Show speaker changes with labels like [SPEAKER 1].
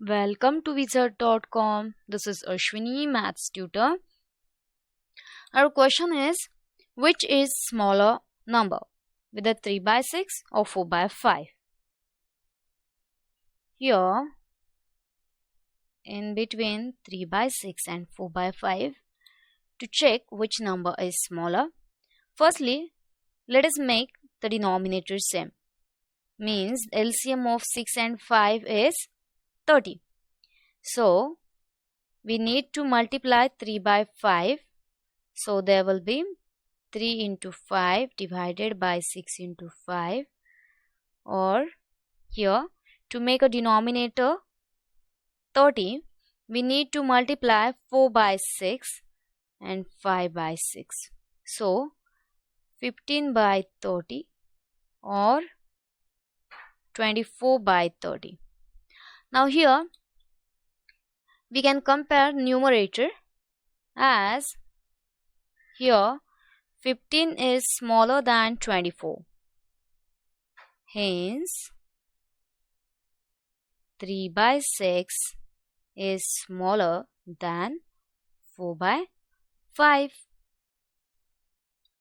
[SPEAKER 1] Welcome to wizard.com. This is Ashwini, Maths tutor. Our question is, which is smaller number, whether 3 by 6 or 4 by 5? Here, in between 3 by 6 and 4 by 5, to check which number is smaller, firstly, let us make the denominator same. Means LCM of 6 and 5 is 30. So, we need to multiply 3 by 5. So, there will be 3 into 5 divided by 6 into 5. Or here, to make a denominator 30, we need to multiply 4 by 6 and 5 by 6. So, 15 by 30 or 24 by 30. Now here, we can compare numerator as here 15 is smaller than 24. Hence, 3 by 6 is smaller than 4 by 5.